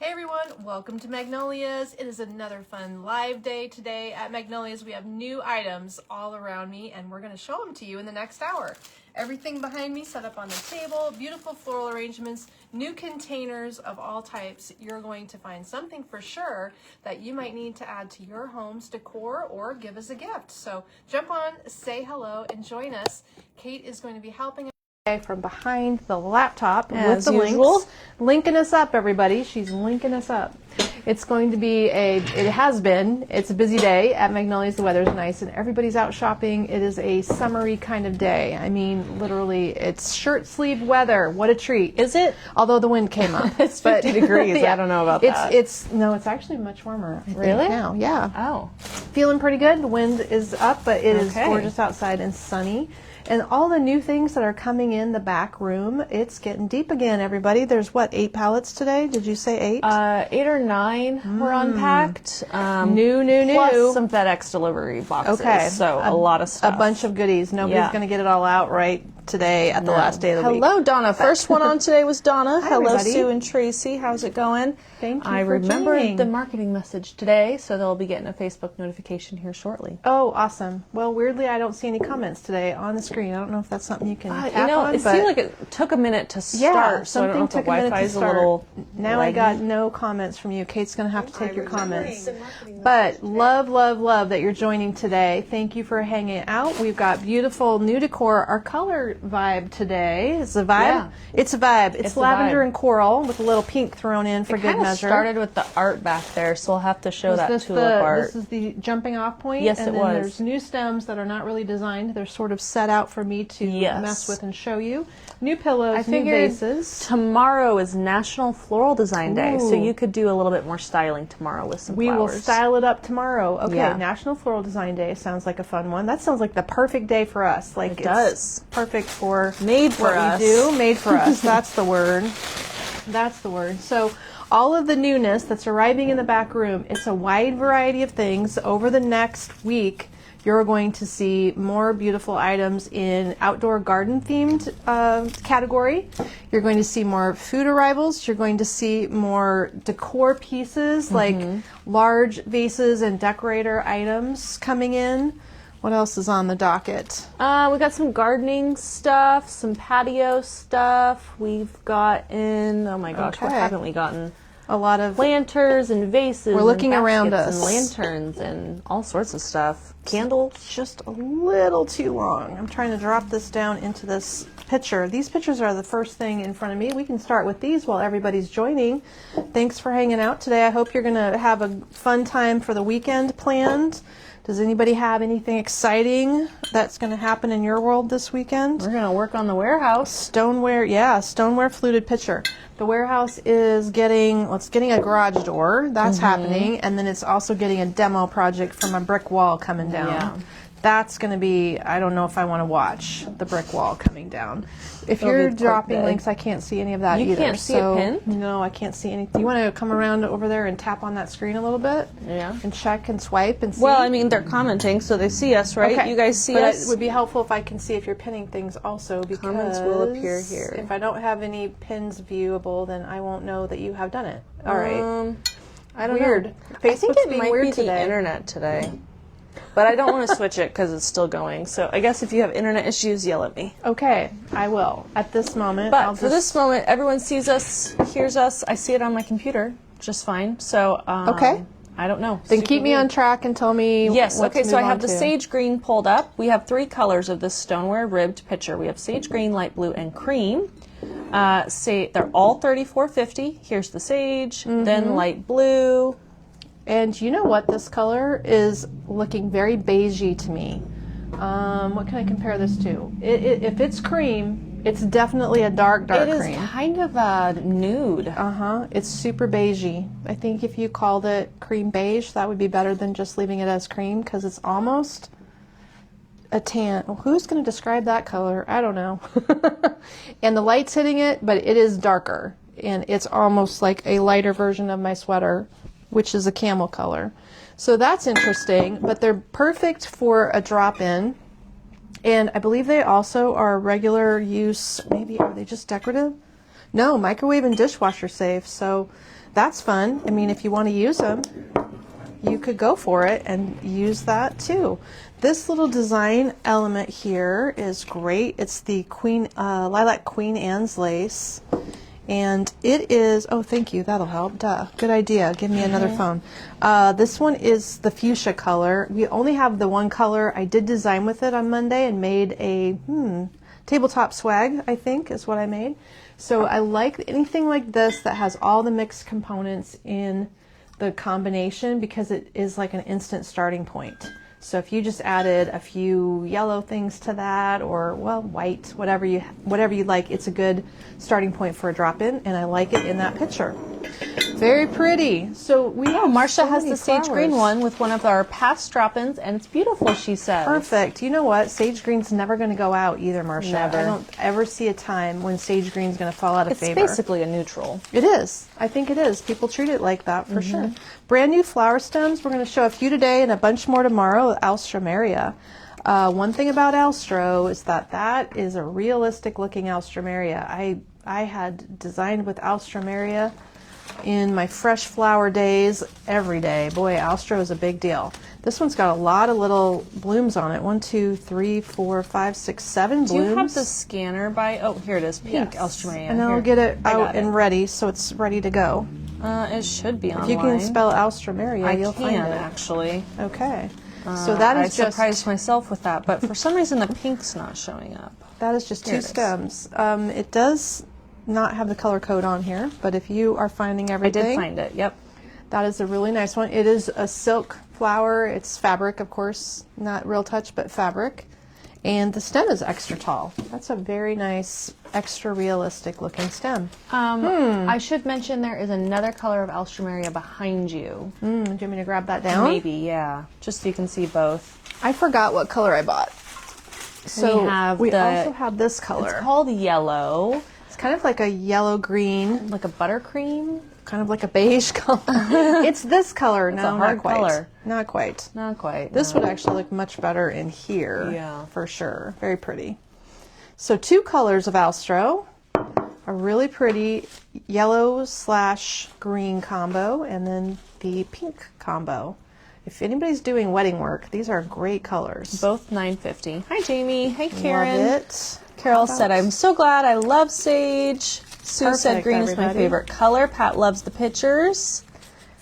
Hey everyone, welcome to Magnolia's. It is another fun live day today at Magnolia's. We have new items all around me and we're going to show them to you in the next hour. Everything behind me set up on the table, beautiful floral arrangements, new containers of all types. You're going to find something for sure that you might need to add to your home's decor or give as a gift. So jump on, say hello, and join us. Kate is going to be helping from behind the laptop with the links, linking us up, everybody. She's linking us up. It's going to be it's a busy day at Magnolia's. The weather's nice and everybody's out shopping. It is a summery kind of day. I mean, literally, it's shirt sleeve weather. What a treat. Is it? Although the wind came up. It's 50 degrees. Yeah. I don't know about that. It's actually much warmer. Really? Now, yeah. Oh. Feeling pretty good. The wind is up, but it is gorgeous outside and sunny. And all the new things that are coming in the back room, it's getting deep again, everybody. There's, 8 pallets today? Did you say 8? 8 or 9 were unpacked. New. Plus some FedEx delivery boxes. Okay. So a lot of stuff. A bunch of goodies. Nobody's going to get it all out right today at the last day of the week. Hello, Donna. First one on today was Donna. Hi, hello, everybody. Sue and Tracy. How's it going? Thank you I for remembered joining. the marketing message today, so they'll be getting a Facebook notification here shortly. Oh, awesome. Well, weirdly, I don't see any comments today on the screen. I don't know if that's something you can tap on. It seemed like it took a minute to start, so I don't know if the Wi-Fi is a little Now laggy. I got no comments from you. Kate's going to have to take your comments. But love that you're joining today. Thank you for hanging out. We've got beautiful new decor. Our color vibe today is a vibe. Yeah. It's a vibe. It's lavender and coral with a little pink thrown in for good measure. It started with the art back there, so we'll have to show that tulip art. This is the jumping off point? Yes, and it then was. There's new stems that are not really designed. They're sort of set out for me to mess with and show you. New pillows, new vases. Tomorrow is National Floral Design Day, so you could do a little bit more styling tomorrow with some flowers. We will style it up tomorrow. Okay, Yeah. National Floral Design Day sounds like a fun one. That sounds like the perfect day for us. Like it does. Perfect for made for what us. we do. Made for us. That's the word. That's the word. So all of the newness that's arriving in the back room, it's a wide variety of things. Over the next week, you're going to see more beautiful items in outdoor garden themed category. You're going to see more food arrivals. You're going to see more decor pieces like large vases and decorator items coming in. What else is on the docket? We got some gardening stuff, some patio stuff. We've gotten, oh my gosh, what haven't we gotten? A lot of planters and vases. We're looking and around us. us. And lanterns and all sorts of stuff. Candles. Just a little too long. I'm trying to drop this down into this picture. These pictures are the first thing in front of me. We can start with these while everybody's joining. Thanks for hanging out today. I hope you're going to have a fun time for the weekend planned. Does anybody have anything exciting that's going to happen in your world this weekend? We're going to work on the warehouse. Stoneware fluted pitcher. The warehouse is getting a garage door. That's happening. And then it's also getting a demo project from a brick wall coming down. Yeah. That's going to be, I don't know if I want to watch the brick wall coming down. If you're dropping links, I can't see any of that either. You can't see a pin? No, I can't see anything. You want to come around over there and tap on that screen a little bit? Yeah. And check and swipe and see? Well, I mean, they're commenting, so they see us, right? Okay. You guys see but us? It would be helpful if I can see if you're pinning things also, because comments will appear here. If I don't have any pins viewable, then I won't know that you have done it. All right. I don't know. I think it might weird be today. the internet today. But I don't want to switch it because it's still going. So I guess if you have internet issues, yell at me. Okay, I will. At this moment. But for this moment, everyone sees us, hears us. I see it on my computer just fine. So okay. I don't know. Then keep me on track and tell me Yes, what okay, to so I move have on the to. sage green pulled up. We have 3 colors of this stoneware ribbed pitcher. We have sage green, light blue, and cream. They're all $34.50. Here's the sage, then light blue. And you know what? This color is looking very beigey to me. What can I compare this to? If it's cream, it's definitely a dark cream. It is kind of a nude. It's super beigey. I think if you called it cream beige, that would be better than just leaving it as cream, because it's almost a tan. Well, who's going to describe that color? I don't know. And the light's hitting it, but it is darker. And it's almost like a lighter version of my sweater, which is a camel color. So that's interesting, but they're perfect for a drop-in. And I believe they also are regular use. Maybe, are they just decorative? No, microwave and dishwasher safe. So that's fun. I mean, if you want to use them, you could go for it and use that too. This little design element here is great. It's the lilac Queen Anne's lace. And it is, oh, thank you, that'll help. Duh, good idea. Give me another phone. This one is the fuchsia color. We only have the one color. I did design with it on Monday and made a tabletop swag, I think, is what I made. So I like anything like this that has all the mixed components in the combination because it is like an instant starting point. So if you just added a few yellow things to that, or well, white, whatever you like, it's a good starting point for a drop-in, and I like it in that picture. Very pretty. So we Marcia has the sage green one with one of our past drop-ins, and it's beautiful, she says. Perfect. You know what? Sage green's never going to go out either, Marcia. Never. I don't ever see a time when sage green's going to fall out of favor. It's basically a neutral. It is. I think it is. People treat it like that for sure. Brand new flower stems. We're going to show a few today and a bunch more tomorrow. Alstroemeria. One thing about Alstro is that is a realistic looking Alstroemeria. I had designed with Alstroemeria in my fresh flower days every day. Boy, Alstro is a big deal. This one's got a lot of little blooms on it. 1, 2, 3, 4, 5, 6, 7 blooms. Do you have the scanner by? Oh, here it is. Pink Alstroemeria. And I'll get it out and ready so it's ready to go. It should be online. If you can spell Alstroemeria, you'll find it. Actually. Okay. So that is I surprised myself with that, but for some reason the pink's not showing up. That is just two stems. It does not have the color code on here, but if you are finding everything, I did find it. Yep. That is a really nice one. It is a silk flower. It's fabric, of course, not real touch, but fabric. And the stem is extra tall. That's a very nice, extra realistic looking stem. I should mention there is another color of Alstroemeria behind you. Do you want me to grab that down? Maybe, yeah. Just so you can see both. I forgot what color I bought. So we also have this color. It's called yellow. It's kind of like a yellow-green. Like a buttercream? Kind of like a beige color. It's this color. It's no, a hard not quite. color. Not quite. Not quite. This would actually look much better in here. Yeah. For sure. Very pretty. So 2 colors of Alstro. A really pretty yellow/green combo, and then the pink combo. If anybody's doing wedding work, these are great colors. Both $9.50. Hi, Jamie. Hey, Karen. Love it. Carol said, I'm so glad. I love sage. Sue said green is my favorite color. Pat loves the pictures.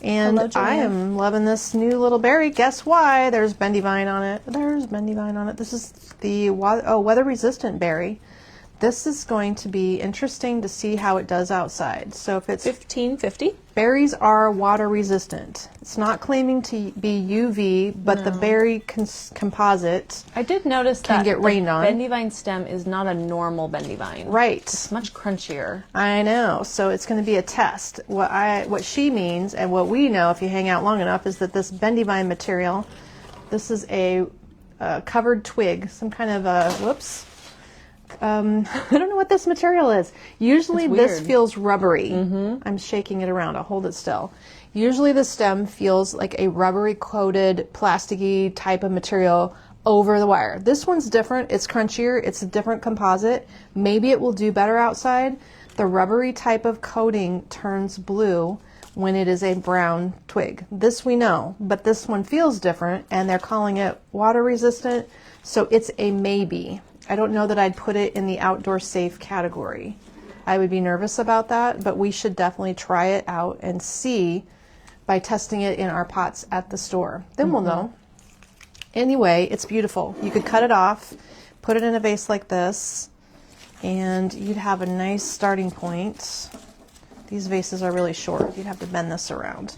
And I am loving this new little berry. Guess why? There's Bendivine on it. There's Bendivine on it. This is the weather-resistant berry. This is going to be interesting to see how it does outside. So if it's $15.50. Berries are water resistant. It's not claiming to be UV, but the berry composite I did notice can that get rained on. Bendivine stem is not a normal Bendivine. Right. It's much crunchier. I know. So it's going to be a test. What she means and what we know if you hang out long enough is that this Bendivine material, this is a covered twig, some kind of a, whoops. I don't know what this material is. Usually this feels rubbery. I'm shaking it around. I'll hold it still. Usually the stem feels like a rubbery coated plasticky type of material over the wire. This one's different. It's crunchier. It's a different composite. Maybe it will do better outside. The rubbery type of coating turns blue when it is a brown twig. This we know, but this one feels different, and they're calling it water resistant, so it's a maybe. I don't know that I'd put it in the outdoor safe category. I would be nervous about that, but we should definitely try it out and see by testing it in our pots at the store. Then we'll know. Anyway, it's beautiful. You could cut it off, put it in a vase like this, and you'd have a nice starting point. These vases are really short. You'd have to bend this around.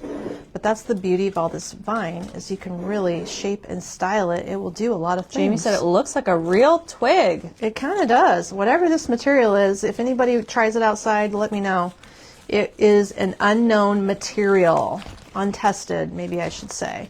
But that's the beauty of all this vine, is you can really shape and style it. It will do a lot of things. Jamie said it looks like a real twig. It kind of does. Whatever this material is, if anybody tries it outside, let me know. It is an unknown material. Untested, maybe I should say.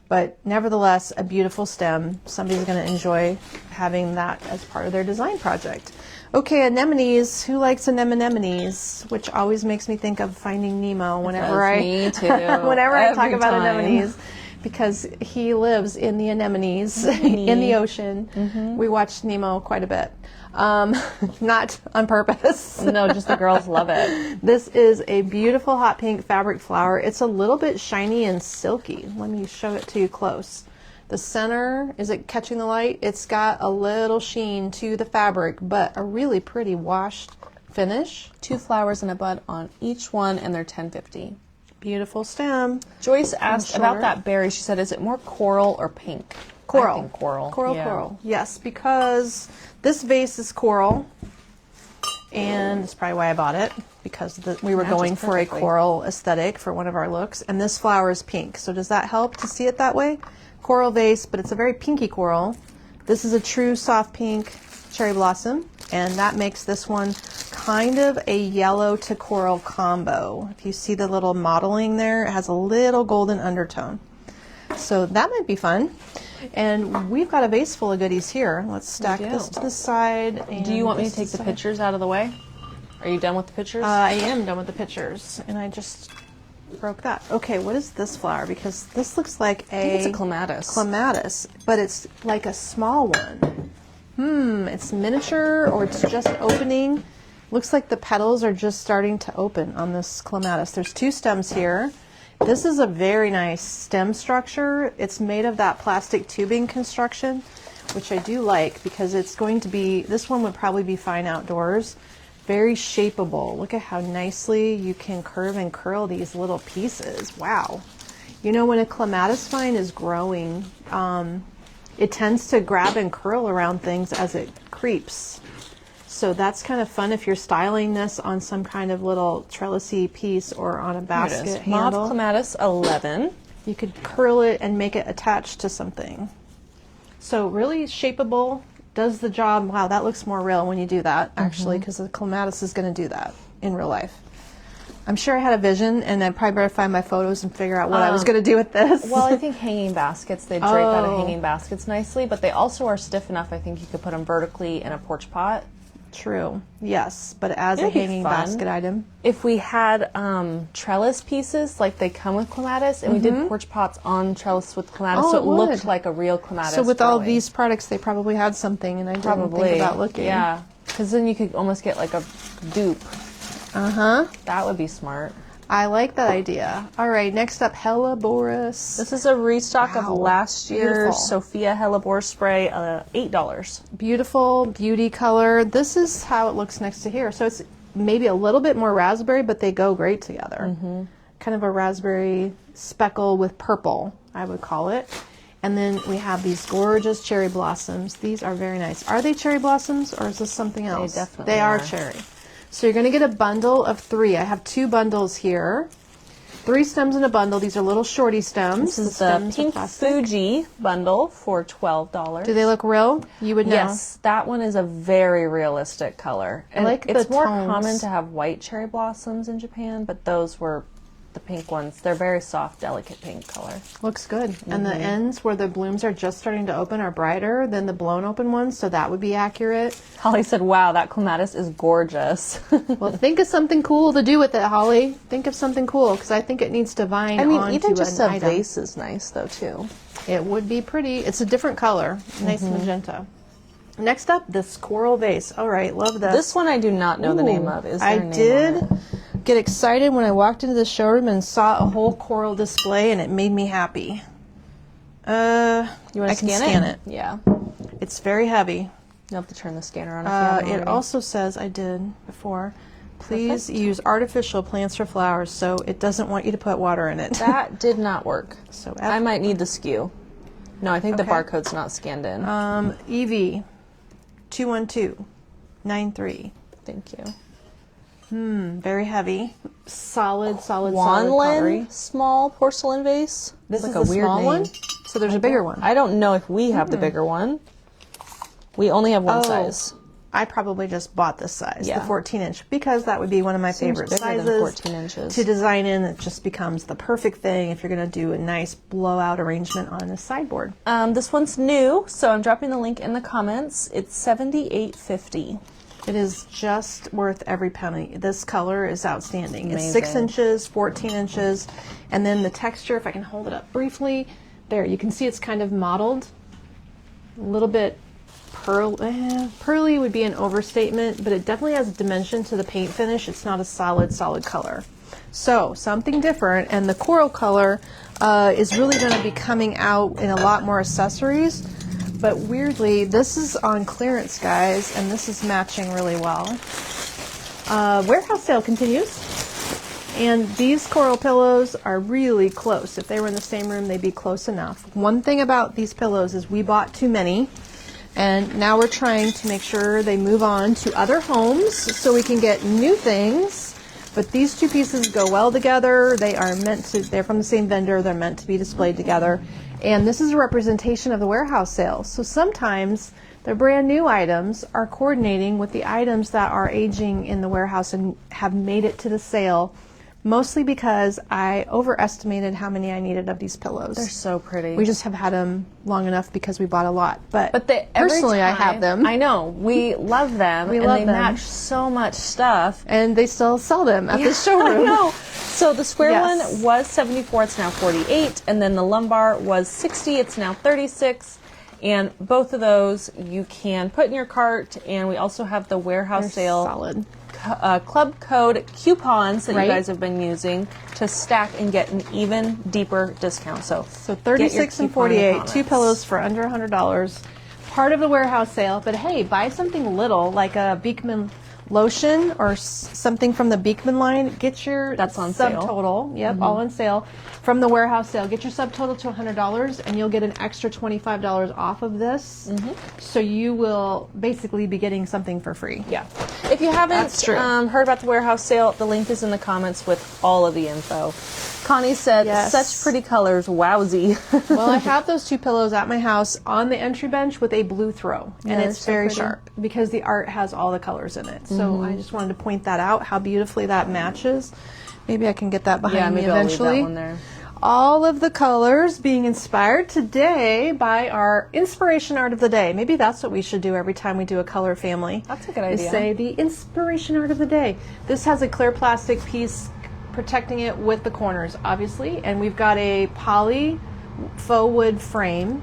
But nevertheless, a beautiful stem. Somebody's going to enjoy having that as part of their design project. Okay, anemones. Who likes anemones? Which always makes me think of Finding Nemo whenever Me too. whenever I talk about time. anemones. because he lives in the anemones in the ocean. We watched Nemo quite a bit. Not on purpose. No, just the girls love it. This is a beautiful hot pink fabric flower. It's a little bit shiny and silky. Let me show it to you close. The center, is it catching the light? It's got a little sheen to the fabric, but a really pretty washed finish. 2 flowers and a bud on each one, and they're $10.50. Beautiful stem. Joyce asked about that berry. She said, is it more coral or pink? Coral. I think coral. Coral, yeah. coral. Yes, because this vase is coral, and that's probably why I bought it, because we were going for a coral aesthetic for one of our looks, and this flower is pink. So does that help to see it that way? Coral vase, but it's a very pinky coral. This is a true soft pink cherry blossom, and that makes this one kind of a yellow to coral combo. If you see the little modeling there, it has a little golden undertone. So that might be fun. And we've got a vase full of goodies here. Let's stack this to the side. And do you want me to take the pictures out of the way? Are you done with the pictures? I am done with the pictures, and I just broke that. Okay, what is this flower? Because this looks like I think it's a clematis. Clematis, but it's like a small one. It's miniature, or it's just opening. Looks like the petals are just starting to open on this clematis. There's 2 stems here. This is a very nice stem structure. It's made of that plastic tubing construction, which I do like because it's going to be, this one would probably be fine outdoors. Very shapeable. Look at how nicely you can curve and curl these little pieces. Wow. You know, when a clematis vine is growing, it tends to grab and curl around things as it creeps. So that's kind of fun if you're styling this on some kind of little trellisy piece or on a basket handle. Mauve clematis 11. You could curl it and make it attached to something. So really shapeable, does the job. Wow, that looks more real when you do that, actually, because the clematis is going to do that in real life. I'm sure I had a vision, and I probably better find my photos and figure out what I was going to do with this. Well, I think hanging baskets, they drape out of hanging baskets nicely, but they also are stiff enough, I think you could put them vertically in a porch pot. True. Yes, but as a hanging basket item. If we had trellis pieces, like they come with clematis, and we did porch pots on trellis with clematis, so it looked like a real clematis. So with all these products, they probably had something, and I didn't think about looking. Yeah, because then you could almost get like a dupe. That would be smart. I like that idea. All right, next up, Helleborus. This is a restock of last year's Sophia Hellebore spray, $8. Beautiful beauty color. This is how it looks next to here. So it's maybe a little bit more raspberry, but they go great together. Kind of a raspberry speckle with purple, I would call it. And then we have these gorgeous cherry blossoms. These are very nice. Are they cherry blossoms, or is this something else? They definitely are cherry. So you're going to get a bundle of 3. I have 2 bundles here. 3 stems in a bundle. These are little shorty stems. This is the Pink Fuji bundle for $12. Do they look real? You would know. Yes, that one is a very realistic color. And I like it's the more tones. common to have white cherry blossoms in Japan, but those were the pink ones. They're very soft, delicate pink color. Looks good. And the ends where the blooms are just starting to open are brighter than the blown open ones, so that would be accurate. Holly said, wow, that clematis is gorgeous. Well, think of something cool to do with it, Holly. Think of something cool, because I think it needs to vine onto an item. Even just a vase is nice, though, too. It would be pretty. It's a different color. Nice magenta. Next up, this coral vase. All right, love this. This one I do not know the name of. Is there a name did on it? Get excited when I walked into the showroom and saw a whole coral display, and it made me happy. You want to scan it? Yeah. It's very heavy. You'll have to turn the scanner on if you haven't It already. also says, I did before, please use artificial plants for flowers, so it doesn't want you to put water in it. That did not work. So I might need the SKU. No, I think the barcode's not scanned in. EV 21293. Thank you. Very heavy. Solid pottery. Wanlin small porcelain vase. This like is a the weird small name. one? So there's a bigger one. I don't know if we have the bigger one. We only have one size. I probably just bought this size, Yeah. the 14-inch, because that would be one of my favorite bigger than sizes 14 inches. to design in. It just becomes the perfect thing if you're going to do a nice blowout arrangement on a sideboard. This one's new, so I'm dropping the link in the comments. It's $78.50. It is just worth every penny. This color is outstanding. Amazing. It's 6 inches, 14 inches, and then the texture, if I can hold it up briefly, there. You can see it's kind of mottled, a little bit pearly would be an overstatement, but it definitely has a dimension to the paint finish. It's not a solid color. So something different, and the coral color is really going to be coming out in a lot more accessories, but weirdly this is on clearance, guys, and this is matching really well. Warehouse sale continues, and these coral pillows are really close. If they were in the same room, they'd be close enough. One thing about these pillows is we bought too many, and now we're trying to make sure they move on to other homes so we can get new things. But these two pieces go well together. They're from the same vendor. They're meant to be displayed together. And this is a representation of the warehouse sale. So sometimes the brand new items are coordinating with the items that are aging in the warehouse and have made it to the sale, mostly because I overestimated how many I needed of these pillows. They're so pretty. We just have had them long enough because we bought a lot. But personally, I have them. I know. We love them. We and love they them. match so much stuff. And they still sell them at the showroom. I know. So the square Yes. one was $74, it's now $48, and then the lumbar was $60, it's now $36. And both of those you can put in your cart, and we also have the warehouse sale solid. Club code coupons that Right. you guys have been using to stack and get an even deeper discount. So 36 and 48, two pillows for under $100. Part of the warehouse sale, but hey, buy something little like a Beekman lotion or something from the Beekman line. Get your That's on sale. subtotal. Yep, all on sale from the warehouse sale. Get your subtotal to $100, and you'll get an extra $25 off of this. So you will basically be getting something for free. Yeah. If you haven't That's true. heard about the warehouse sale, the link is in the comments with all of the info. Connie said, Yes. such pretty colors, wowsy. Well, I have those two pillows at my house on the entry bench with a blue throw, and they're it's so very pretty. sharp because the art has all the colors in it. So I just wanted to point that out, how beautifully that matches. Maybe I can get that behind me maybe I'll leave eventually. that one there. All of the colors being inspired today by our inspiration art of the day. Maybe that's what we should do every time we do a color family. That's a good Is idea. say the inspiration art of the day. This has a clear plastic piece protecting it with the corners, obviously, and we've got a poly faux wood frame.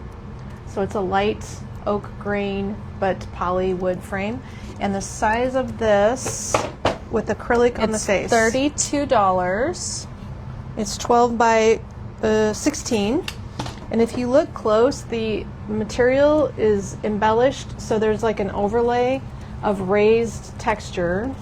So it's a light oak grain but poly wood frame. And the size of this with acrylic on the It's face. $32. It's 12 by 16, and if you look close, the material is embellished, so there's like an overlay of raised texture.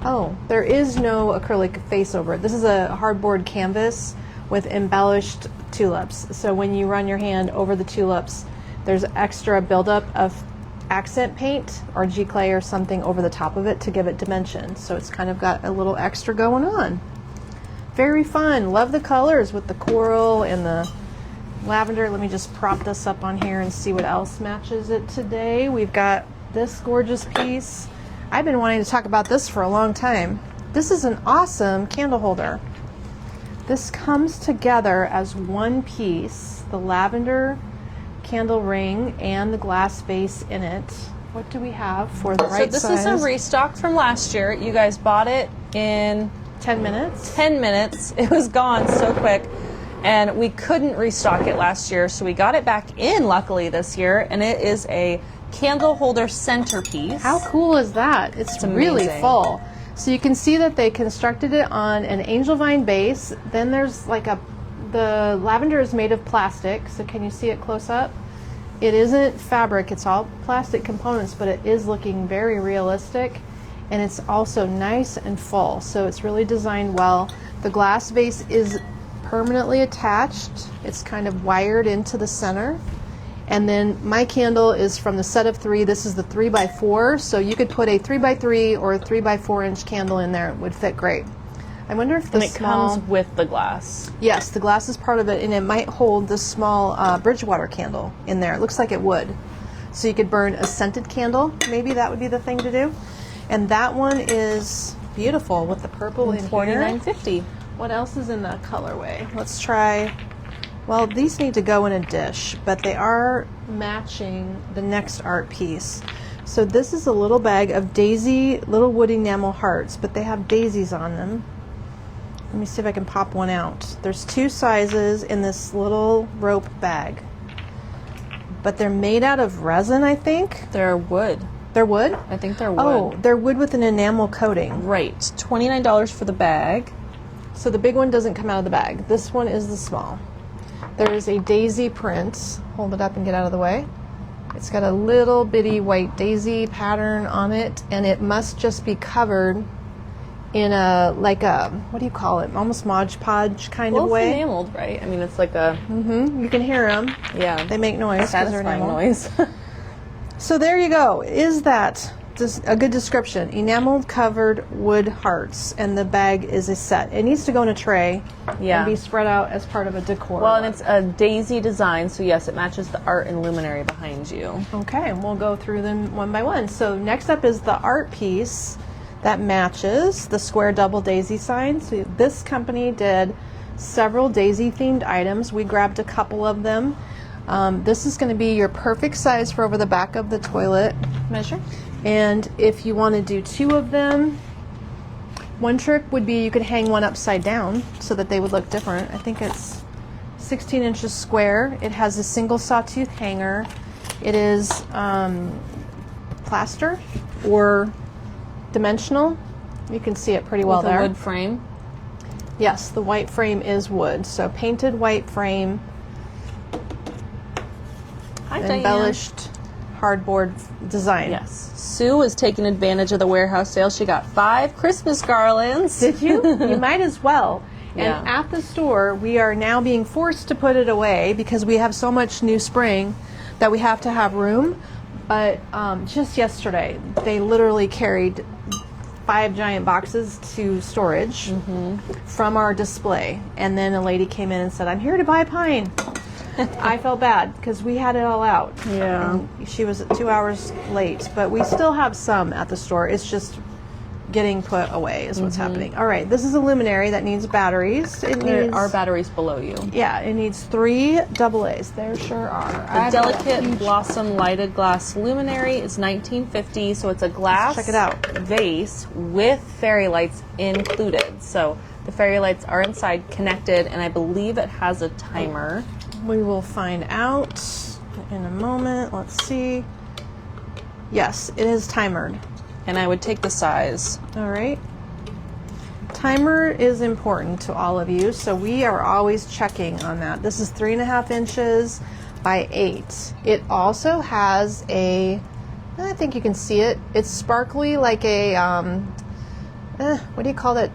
Oh, there is no acrylic face over it. This is a hardboard canvas with embellished tulips. So when you run your hand over the tulips, there's extra buildup of accent paint or G-clay or something over the top of it to give it dimension. So it's kind of got a little extra going on. Very fun. Love the colors with the coral and the lavender. Let me just prop this up on here and see what else matches it today. We've got this gorgeous piece. I've been wanting to talk about this for a long time. This is an awesome candle holder. This comes together as one piece, the lavender candle ring and the glass base in it. What do we have for the right size? So this is a restock from last year. You guys bought it in 10 minutes. 10 minutes. It was gone so quick, and we couldn't restock it last year, so we got it back in luckily this year, and it is a candle holder centerpiece. How cool is that? It's really amazing. full. So you can see that they constructed it on an angel vine base. Then there's like the lavender is made of plastic. So can you see it close up? It isn't fabric, it's all plastic components, but it is looking very realistic. And it's also nice and full, so it's really designed well. The glass base is permanently attached. It's kind of wired into the center. And then my candle is from the set of 3. This is the 3x4, so you could put a 3x3 or a 3x4 inch candle in there. It would fit great. I wonder if the And it comes with the glass. Yes, the glass is part of it, and it might hold the small Bridgewater candle in there. It looks like it would. So you could burn a scented candle. Maybe that would be the thing to do. And that one is beautiful with the purple in here. $49.50. What else is in that colorway? Let's try. Well, these need to go in a dish, but they are matching the next art piece. So this is a little bag of daisy little wood enamel hearts, but they have daisies on them. Let me see if I can pop one out. There's 2 sizes in this little rope bag. But they're made out of resin, I think. They're wood. They're wood? I think they're wood. Oh, they're wood with an enamel coating. Right. $29 for the bag. So the big one doesn't come out of the bag. This one is the small. There is a daisy print. Hold it up and get out of the way. It's got a little bitty white daisy pattern on it, and it must just be covered in a, like a, what do you call it? Almost Mod Podge kind of way. It's enameled, right? I mean, it's like a... Mm-hmm. You can hear them. Yeah. They make noise. 'cause they're Satisfying enameled. noise. So there you go. Is that just a good description? Enameled covered wood hearts, and the bag is a set. It needs to go in a tray Yeah. and be spread out as part of a decor. Well, and it's a daisy design, so yes, it matches the art and luminary behind you. Okay, and we'll go through them one by one. So next up is the art piece that matches the square double daisy sign. So this company did several daisy themed items. We grabbed a couple of them. This is going to be your perfect size for over the back of the toilet. Measure. And if you want to do 2 of them, one trick would be you could hang one upside down so that they would look different. I think it's 16 inches square. It has a single sawtooth hanger. It is plaster or dimensional. You can see it pretty well With a there. wood frame. Yes, the white frame is wood. So painted white frame, Hi, Diane. embellished hardboard design. Yes. Sue is taking advantage of the warehouse sale. She got 5 Christmas garlands. Did you? You might as well. And Yeah. at the store, we are now being forced to put it away because we have so much new spring that we have to have room. But just yesterday, they literally carried 5 giant boxes to storage from our display. And then a lady came in and said, "I'm here to buy pine." I felt bad because we had it all out. Yeah. And she was 2 hours late, but we still have some at the store. It's just getting put away is what's happening. All right, this is a luminary that needs batteries. It There needs, are batteries below you. yeah, it needs 3 AA's. There sure are. The delicate blossom lighted glass luminary is $19.50, so it's a glass check it out. vase with fairy lights included. So the fairy lights are inside connected, and I believe it has a timer. We will find out in a moment. Let's see. Yes, it is timered. And I would take the size. All right. Timer is important to all of you, so we are always checking on that. This is 3.5 inches by 8. It also has a, I think you can see it. It's sparkly like a, what do you call that?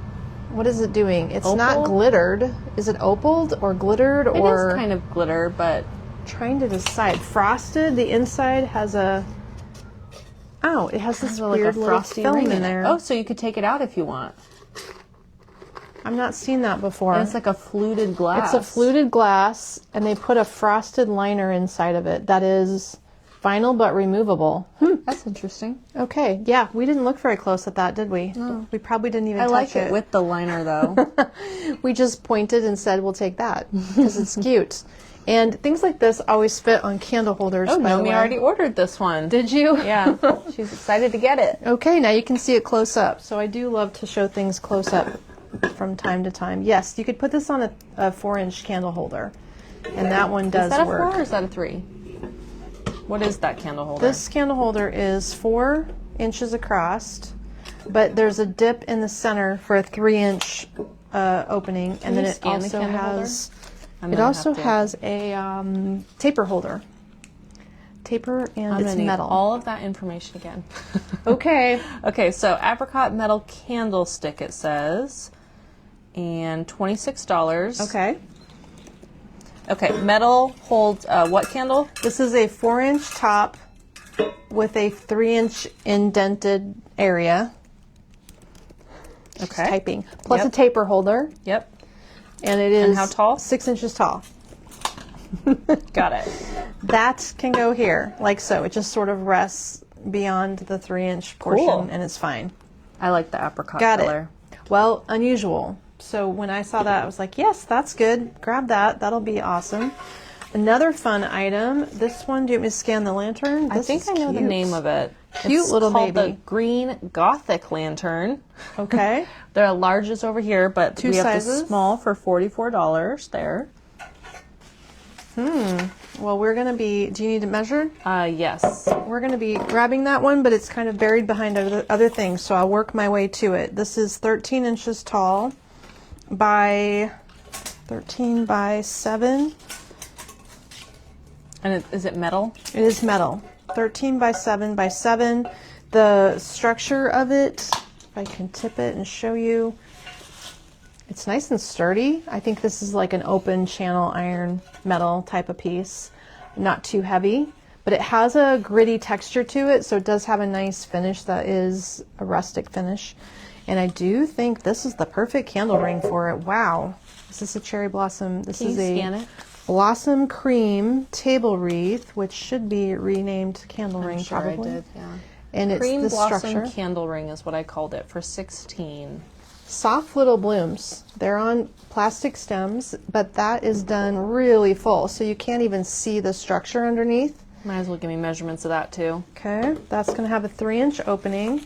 What is it doing? It's not Opal? glittered. Is it opaled or glittered It or? is kind of glitter, but Trying to decide. Frosted. The inside has a. Oh, it has this like weird a little frosty film ring in there. Oh, so you could take it out if you want. I've not seen that before. And it's like a fluted glass. It's a fluted glass, and they put a frosted liner inside of it that is vinyl but removable. That's interesting. Okay, yeah, we didn't look very close at that, did we? No. We probably didn't even I touch like it with the liner, though. We just pointed and said, we'll take that because it's cute. And things like this always fit on candle holders, Oh, by the Nomi way. already ordered this one. Did you? Yeah, she's excited to get it. Okay, now you can see it close up. So I do love to show things close up from time to time. Yes, you could put this on a 4-inch candle holder, and that one does Is that a work. 4 or is that a 3? What is that candle holder? This candle holder is 4 inches across, but there's a dip in the center for a 3-inch opening, and then you it scan the also candle holder? has I'm it gonna also have to- has a taper holder. Taper, and I'm it's gonna need metal. all of that information again. Okay. Okay, so apricot metal candlestick it says, and $26. Okay. Okay, metal holds what candle? This is a 4-inch top with a 3-inch indented area. She's Okay. typing. Plus Yep. a taper holder. Yep, And it is how tall? 6 inches tall. got it. That can go here, like so. It just sort of rests beyond the 3-inch portion, Cool. and it's fine. I like the apricot Got color. it. Well, unusual. So when I saw that, I was like, yes, that's good. Grab that. That'll be awesome. Another fun item. This one, do you want me to scan the lantern? I think I know the name of it. Cute It's little called baby. the Green Gothic Lantern. Okay. There are larges over here, but Two we have sizes. the small for $44 there. Well, we're going to be, do you need to measure? Yes. We're going to be grabbing that one, but it's kind of buried behind other things, so I'll work my way to it. This is 13 inches tall by 13 by 7. And is it metal? It is metal. 13 by 7 by 7. The structure of it, if I can tip it and show you, it's nice and sturdy. I think this is like an open channel iron metal type of piece. Not too heavy, but it has a gritty texture to it, so it does have a nice finish that is a rustic finish. And I do think this is the perfect candle ring for it. Wow. This is a cherry blossom. This Can is you a scan it? blossom cream table wreath, which should be renamed candle ring I'm sure I probably. did, yeah. And it's Cream the blossom structure. candle ring is what I called it for 16. Soft little blooms. They're on plastic stems, but that is done really full, so you can't even see the structure underneath. Might as well give me measurements of that too. Okay, that's going to have a 3-inch opening.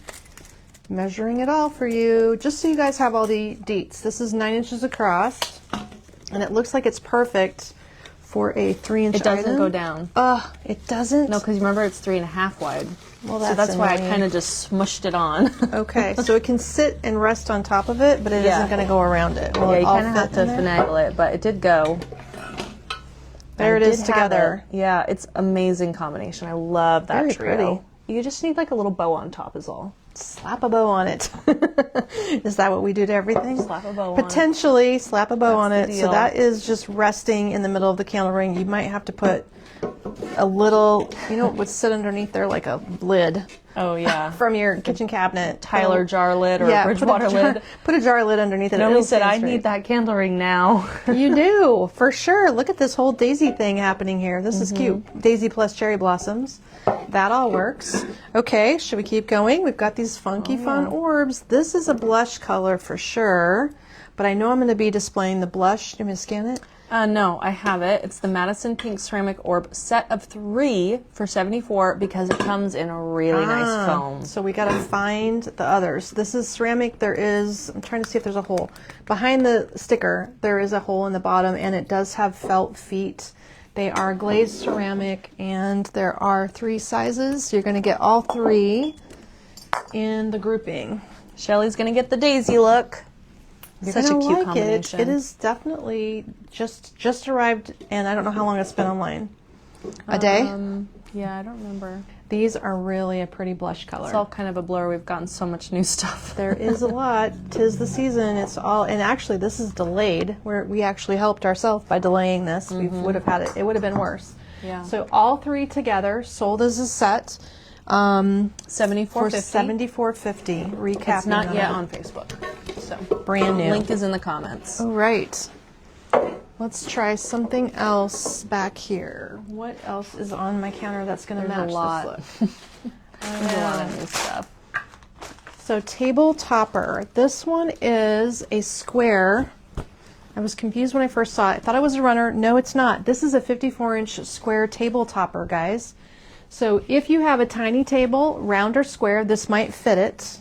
Measuring it all for you, just so you guys have all the deets. This is 9 inches across, and it looks like it's perfect for a 3-inch It doesn't item. go down. It doesn't? No, because remember it's 3.5 wide. Well, So that's why I annoying. kind of just smushed it on. Okay, so it can sit and rest on top of it, but it Yeah. not going to go around it. Will Yeah, it you all kind of have fit to in there? finagle it, but it did go. There I it is did have together. it. Yeah, it's amazing combination. I love that Very trio. pretty. You just need like a little bow on top is all. Slap a bow on it. Is that what we do to everything? Slap a bow on it. Potentially slap a bow on That's it. the So deal. that is just resting in the middle of the candle ring. You might have to put a little, you know what would sit underneath there, like a lid Oh yeah. from your kitchen cabinet. Tyler jar lid or Yeah, Bridgewater lid. Put a jar lid underneath it. Naomi It'll said, stay I straight." need that candle ring now. You do, for sure. Look at this whole daisy thing happening here. This is Mm-hmm. cute. Daisy plus cherry blossoms. That all works. Okay, should we keep going? We've got these funky fun orbs. This is a blush color for sure, but I know I'm going to be displaying the blush. Do you want me to scan it? No, I have it. It's the Madison Pink Ceramic Orb set of 3 for $74 because it comes in a really nice foam. So we got to find the others. This is ceramic. There is, I'm trying to see if there's a hole. Behind the sticker, there is a hole in the bottom, and it does have felt feet. They are glazed ceramic, and there are 3 sizes. So you're going to get all 3 in the grouping. Shelly's going to get the daisy look. You're Such a gonna cute like combination. It is definitely just arrived, and I don't know how long it's been online. A day? Yeah, I don't remember. These are really a pretty blush color. It's all kind of a blur. We've gotten so much new stuff. There is a lot. 'Tis the season. It's all, and actually this is delayed. We actually helped ourselves by delaying this. We would have had it. It would have been worse. Yeah. So all 3 together, sold as a set, for $74.50. $74.50. Recapping. It's not yet it. on Facebook. So Brand new. link is in the comments. All right. Let's try something else back here. What else is on my counter that's going to There's a match lot. this look? There's a lot of new stuff. So table topper. This one is a square. I was confused when I first saw it. I thought it was a runner. No, it's not. This is a 54-inch square table topper, guys. So if you have a tiny table, round or square, this might fit it.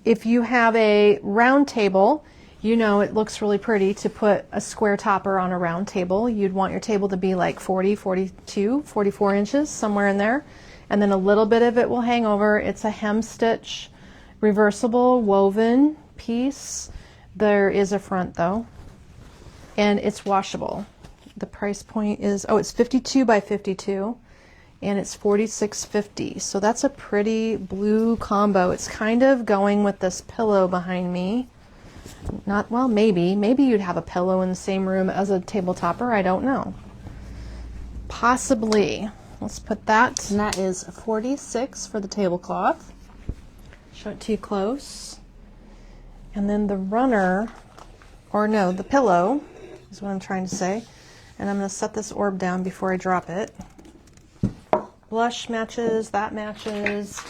If you have a round table, you know it looks really pretty to put a square topper on a round table. You'd want your table to be like 40, 42, 44 inches, somewhere in there. And then a little bit of it will hang over. It's a hem stitch, reversible woven piece. There is a front though, and it's washable. The price point is, it's 52 by 52. And it's $46.50. So that's a pretty blue combo. It's kind of going with this pillow behind me. Not, well, maybe you'd have a pillow in the same room as a table topper. I don't know. Possibly. Let's put that. And that is $46 for the tablecloth. Show it to you close. And then the runner, or no, the pillow is what I'm trying to say. And I'm going to set this orb down before I drop it. Blush matches, that matches.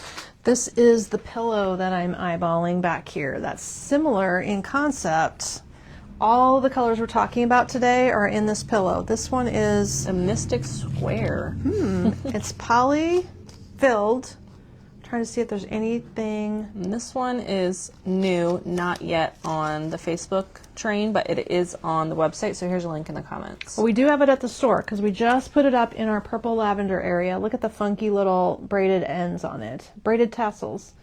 This is the pillow that I'm eyeballing back here. That's similar in concept. All the colors we're talking about today are in this pillow. This one is, A mystic square. it's poly filled. I'm Trying to see if there's anything. And this one is new, not yet on the Facebook train, but it is on the website. So here's a link in the comments. Well, we do have it at the store because we just put it up in our purple lavender area. Look at the funky little braided ends on it, braided tassels.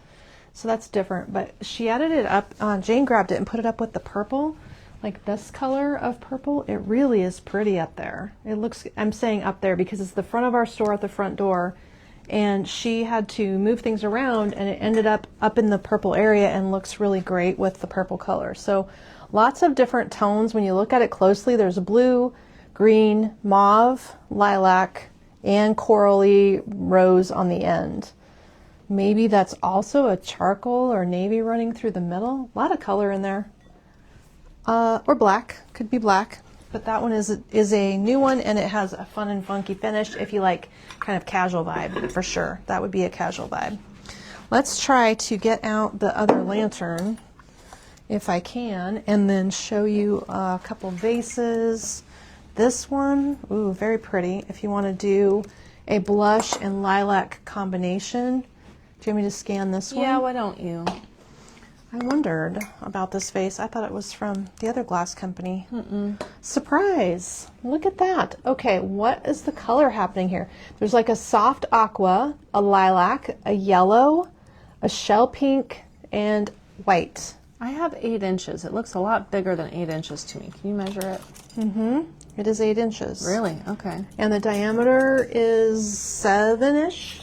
So that's different, but she added it up. Jane grabbed it and put it up with the purple, like this color of purple. It really is pretty up there. It looks, I'm saying up there because it's the front of our store at the front door. And she had to move things around and it ended up in the purple area and looks really great with the purple color. So lots of different tones. When you look at it closely, there's blue, green, mauve, lilac, and corally rose on the end. Maybe that's also a charcoal or navy running through the middle. A lot of color in there. Or black, could be black. But that one is a new one, and it has a fun and funky finish if you like kind of casual vibe, for sure. That would be a casual vibe. Let's try to get out the other lantern, if I can, and then show you a couple vases. This one, ooh, very pretty. If you want to do a blush and lilac combination. Do you want me to scan this one? Yeah, why don't you? I wondered about this vase. I thought it was from the other glass company. Surprise! Look at that. Okay, what is the color happening here? There's like a soft aqua, a lilac, a yellow, a shell pink, and white. I have 8 inches. It looks a lot bigger than 8 inches to me. Can you measure it? It is 8 inches. Really? Okay. And the diameter is 7-ish.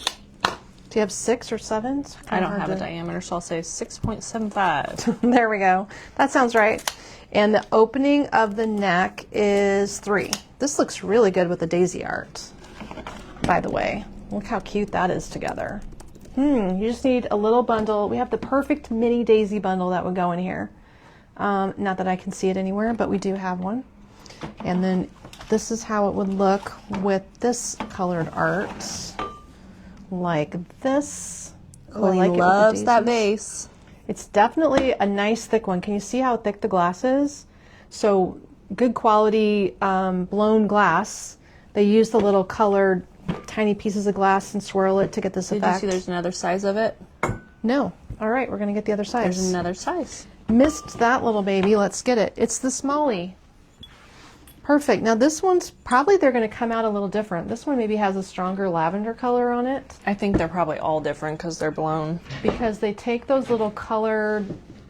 Do you have 6 or 7? I don't have a diameter, so I'll say 6.75. There we go. That sounds right. And the opening of the neck is 3. This looks really good with the daisy art, by the way. Look how cute that is together. You just need a little bundle. We have the perfect mini daisy bundle that would go in here. Not that I can see it anywhere, but we do have one. And then this is how it would look with this colored art. Like this. Chloe loves that vase. It's definitely a nice thick one. Can you see how thick the glass is? So good quality blown glass. They use the little colored tiny pieces of glass and swirl it to get this effect. Did you see there's another size of it? No. All right, we're going to get the other size. There's another size. Missed that little baby. Let's get it. It's the smallie. Perfect. Now this one's probably they're going to come out a little different. This one maybe has a stronger lavender color on it. I think they're probably all different because they're blown. Because they take those little colored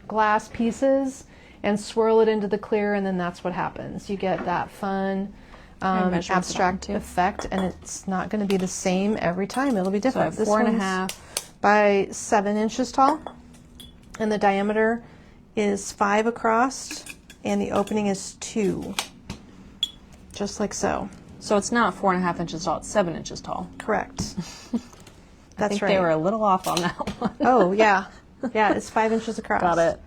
glass pieces and swirl it into the clear, and then that's what happens. You get that fun abstract effect, and it's not going to be the same every time. It'll be different. So 4.5 by 7 inches tall, and the diameter is 5 across, and the opening is 2. Just like so. So it's not 4.5 inches tall, it's 7 inches tall. Correct. That's I think right. They were a little off on that one. Oh, yeah. Yeah, it's 5 inches across. Got it.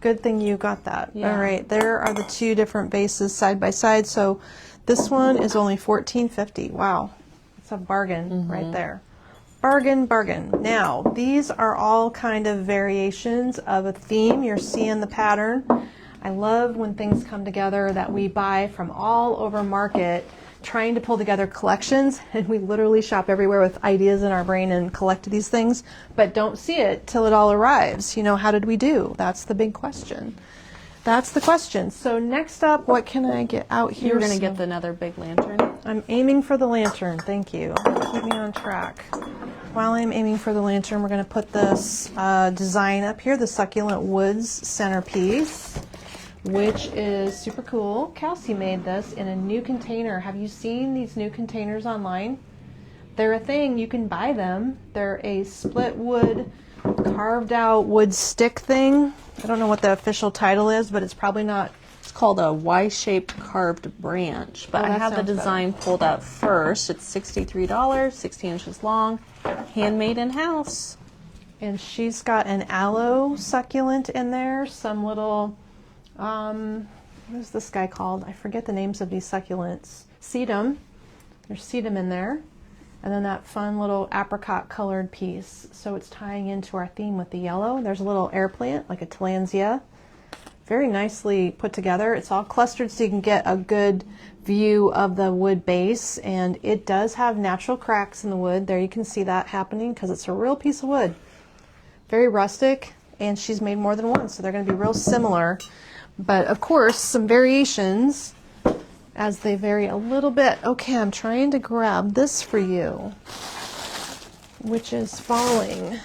Good thing you got that. Yeah. All right, there are the 2 different bases side by side. So this one is only $14.50. Wow. It's a bargain right there. Bargain, bargain. Now, these are all kind of variations of a theme. You're seeing the pattern. I love when things come together that we buy from all over market, trying to pull together collections, and we literally shop everywhere with ideas in our brain and collect these things, but don't see it till it all arrives. You know, how did we do? That's the big question. That's the question. So next up, what can I get out here? You're going to get another big lantern. I'm aiming for the lantern. Thank you. Keep me on track. While I'm aiming for the lantern, we're going to put this design up here, the Succulent Woods centerpiece, which is super cool. Kelsey made this in a new container. Have you seen these new containers online? They're a thing. You can buy them. They're a split wood, carved out wood stick thing. I don't know what the official title is, but it's probably not. It's called a Y-shaped carved branch, but I have the design pulled up first. It's $63, 60 inches long, handmade in-house. And she's got an aloe succulent in there, some little, what is this guy called? I forget the names of these succulents. Sedum. There's sedum in there. And then that fun little apricot colored piece. So it's tying into our theme with the yellow. There's a little air plant, like a tillandsia. very nicely put together. It's all clustered so you can get a good view of the wood base, and it does have natural cracks in the wood. There you can see that happening because it's a real piece of wood. Very rustic, and she's made more than one, so they're going to be real similar. But of course, some variations as they vary a little bit. Okay, I'm trying to grab this for you, which is falling.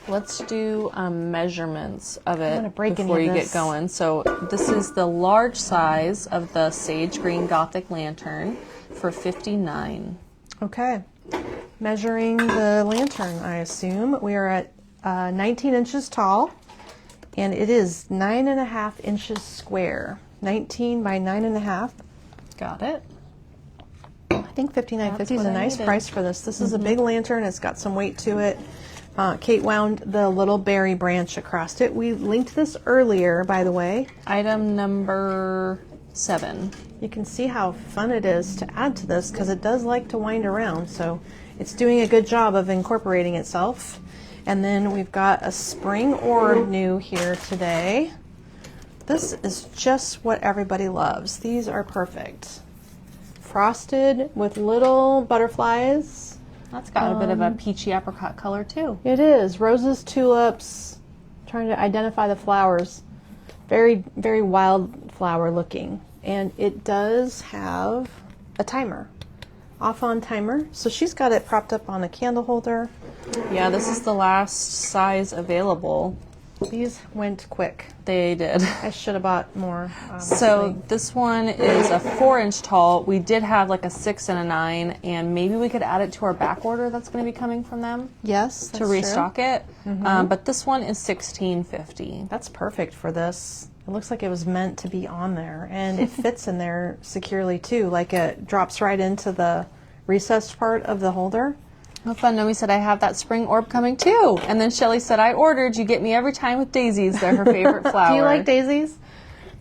Let's do measurements of it gonna break any before of you this. get going. So this is the large size of the sage green Gothic lantern for $59. Okay, measuring the lantern, I assume. We are at 19 inches tall, and it is 9.5 inches square. 19 by 9.5. Got it. I think $59.50 is what a I nice needed. price for this. This is a big lantern. It's got some weight to it. Kate wound the little berry branch across it. We linked this earlier, by the way. Item number 7. You can see how fun it is to add to this because it does like to wind around. So it's doing a good job of incorporating itself. And then we've got a spring orb new here today. This is just what everybody loves. These are perfect. Frosted with little butterflies. That's got a bit of a peachy apricot color too. It is. Roses, tulips, trying to identify the flowers. Very, very wildflower looking. And it does have a timer. Off-on timer. So she's got it propped up on a candle holder. Yeah, this is the last size available. These went quick. They did. I should have bought more. So this one is a 4-inch tall. We did have like a 6 and a 9, and maybe we could add it to our back order that's going to be coming from them yes, to restock it. Mm-hmm. But this one is $16.50. That's perfect for this. It looks like it was meant to be on there, and it fits in there securely too. Like it drops right into the recessed part of the holder. How fun. Nomi said, I have that spring orb coming too. And then Shelly said, I ordered. You get me every time with daisies. They're her favorite flower. Do you like daisies?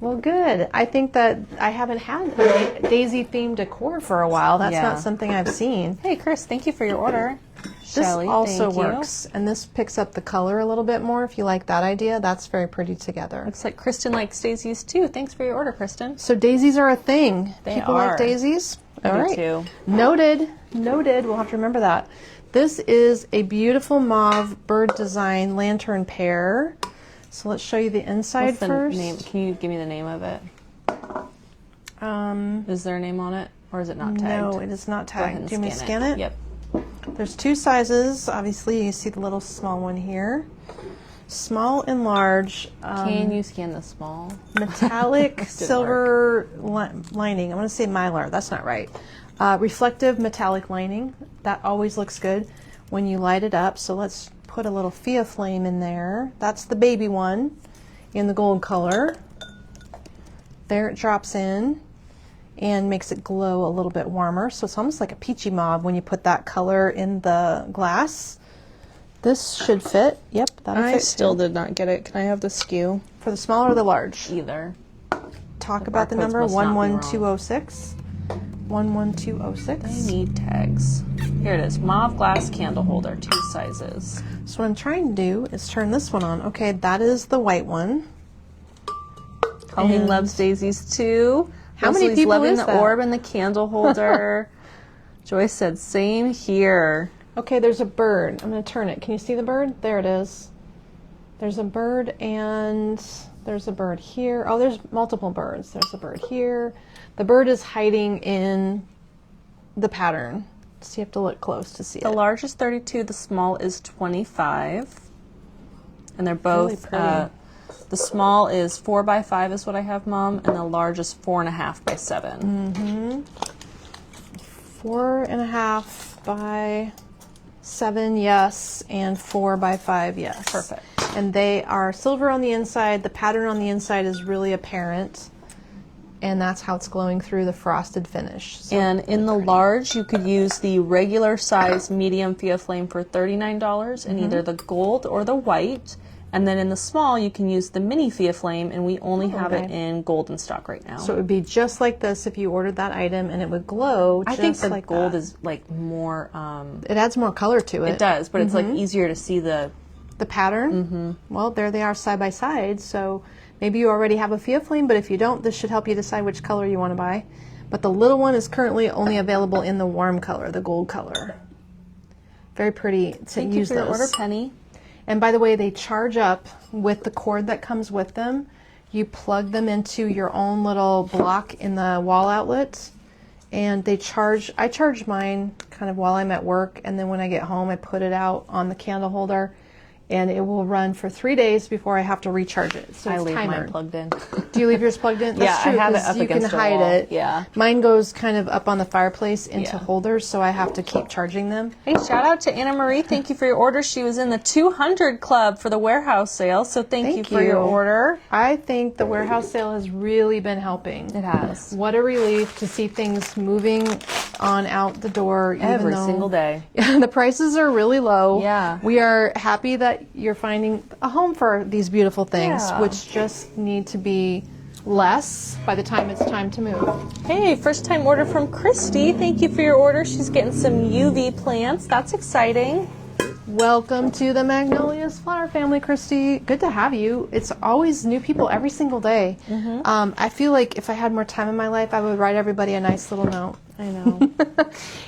Well, good. I think that I haven't had a daisy-themed decor for a while. That's Yeah. not something I've seen. Hey, Chris, thank you for your order. This Shelly, also thank you. works, and this picks up the color a little bit more if you like that idea. That's very pretty together. Looks like Kristen likes daisies too. Thanks for your order, Kristen. So daisies are a thing. They People are. like daisies? All Me right. too. Noted. Noted. We'll have to remember that. This is a beautiful mauve bird design lantern pair. So let's show you the inside What's the first. name? Can you give me the name of it? Is there a name on it, or is it not tagged? No, it is not Go ahead tagged. and Do you want me to scan it? Yep. There's two sizes. Obviously, you see the little small one here. Small and large. Can you scan the small? Metallic silver lining. I want to say mylar. That's not right. Reflective metallic lining. That always looks good when you light it up. So let's put a little Fia flame in there. That's the baby one in the gold color. There it drops in and makes it glow a little bit warmer. So it's almost like a peachy mauve when you put that color in the glass. This should fit. Yep, that'll fit. I still did not get it. Can I have the SKU? For the small or the large? Either. Talk The about the barcodes number must not be wrong. 11206. 11206. I need tags. Here it is. Mauve glass candle holder, 2 sizes. So what I'm trying to do is turn this one on. Okay, that is the white one. Colleen And- loves daisies too. How many Leslie's people loving is the that? orb and the candle holder. Joyce said, same here. Okay, there's a bird. I'm going to turn it. Can you see the bird? There it is. There's a bird and there's a bird here. Oh, there's multiple birds. There's a bird here. The bird is hiding in the pattern. So you have to look close to see The it. large is 32, the small is 25. And they're both, Really pretty. the small is 4 by 5 is what I have, Mom, and the large is 4.5 by 7. 4.5 by 7, yes, and 4 by 5, yes. Perfect. And they are silver on the inside. The pattern on the inside is really apparent, and that's how it's glowing through the frosted finish. So And in the large, you could use the regular size medium Fia Flame for $39 in either the gold or the white. And then in the small, you can use the mini Fia Flame, and we only have it okay. in gold in stock right now. So it would be just like this if you ordered that item, and it would glow I just think the like gold that. is like more, It adds more color to it. it does, but it's like easier to see the, The pattern, well, there they are side by side, so Maybe you already have a Fiaflame, but if you don't, this should help you decide which color you want to buy. But the little one is currently only available in the warm color, the gold color. Very pretty to Thank use you for those. your order, Penny. And by the way, they charge up with the cord that comes with them. You plug them into your own little block in the wall outlet, and they charge. I charge mine kind of while I'm at work, and then when I get home, I put it out on the candle holder, and it will run for 3 days before I have to recharge it. So I it's leave timered. mine plugged in. Do you leave yours plugged in? That's Yeah, true, I have it 'cause up you against can a hide wall. it. Yeah. Mine goes kind of up on the fireplace into Yeah. holders, so I have to keep charging them. Hey, shout out to Anna Marie. Thank you for your order. She was in the 200 club for the warehouse sale, so thank you for your order. I think the warehouse sale has really been helping. It has. What a relief to see things moving on out the door even Every though single day. the prices are really low. Yeah. We are happy that you're finding a home for these beautiful things, Yeah. which just need to be less by the time it's time to move. Hey, first time order from Christy. Thank you for your order. She's getting some UV plants. That's exciting. Welcome to the Magnolias Flower Family, Christy. Good to have you. It's always new people every single day. I feel like if I had more time in my life, I would write everybody a nice little note. I know.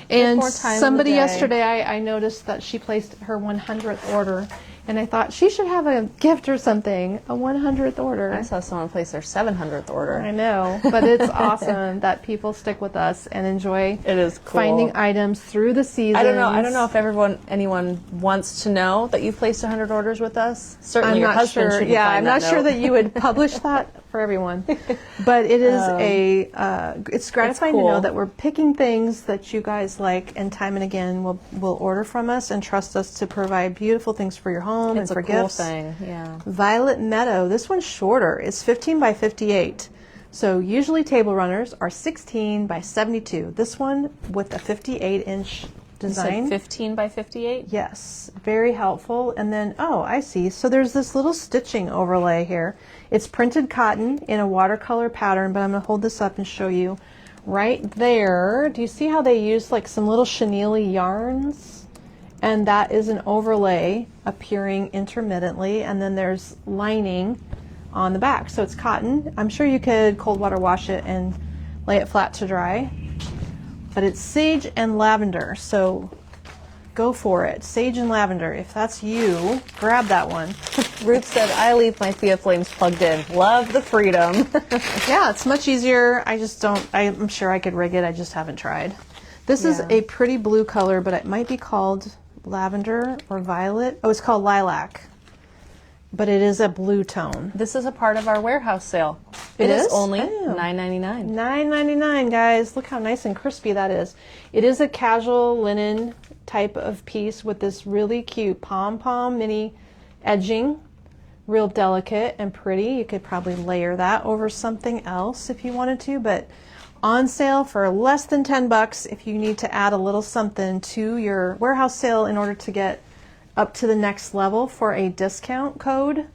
And more time in the somebody day. yesterday, I noticed that she placed her 100th order, and I thought she should have a gift or something, a 100th order. I saw someone place their 700th order. I know, but it's awesome that people stick with us and enjoy It is cool. finding items through the seasons. I don't know if anyone wants to know that you've placed 100 orders with us. Certainly I'm your not husband sure. shouldn't Yeah, find I'm not sure note. that you would publish that for everyone. But it is it's gratifying to cool. know that we're picking things that you guys like, and time and again will order from us and trust us to provide beautiful things for your home It's and for a cool gifts. thing. Yeah. Violet Meadow. This one's shorter. It's 15 by 58. So usually table runners are 16 by 72. This one with a 58-inch You design. said 15 by 58? Yes, very helpful. And then, oh, I see. So there's this little stitching overlay here. It's printed cotton in a watercolor pattern, but I'm going to hold this up and show you. Right there, do you see how they use like some little chenille yarns? And that is an overlay appearing intermittently, and then there's lining on the back. So it's cotton. I'm sure you could cold water wash it and lay it flat to dry. But it's sage and lavender, so go for it. Sage and lavender. If that's you, grab that one. Ruth said, I leave my Thea Flames plugged in. Love the freedom. Yeah, it's much easier. I just don't, I'm sure I could rig it. I just haven't tried. This is Yeah. a pretty blue color, but it might be called lavender or violet. Oh, it's called lilac. But it is a blue tone. This is a part of our warehouse sale. It is is? only Oh. $9.99. $9.99, guys. Look how nice and crispy that is. It is a casual linen type of piece with this really cute pom-pom mini edging. Real delicate and pretty. You could probably layer that over something else if you wanted to, but on sale for less than $10 if you need to add a little something to your warehouse sale in order to get up to the next level for a discount code.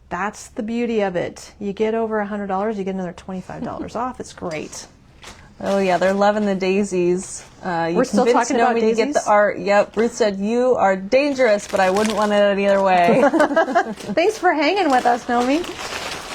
That's the beauty of it. You get over $100, you get another $25 off. It's great. Oh yeah, they're loving the daisies. We're still talking about To get daisies? the art. Yep. Ruth said you are dangerous, but I wouldn't want it any other way. Thanks for hanging with us, Nomi.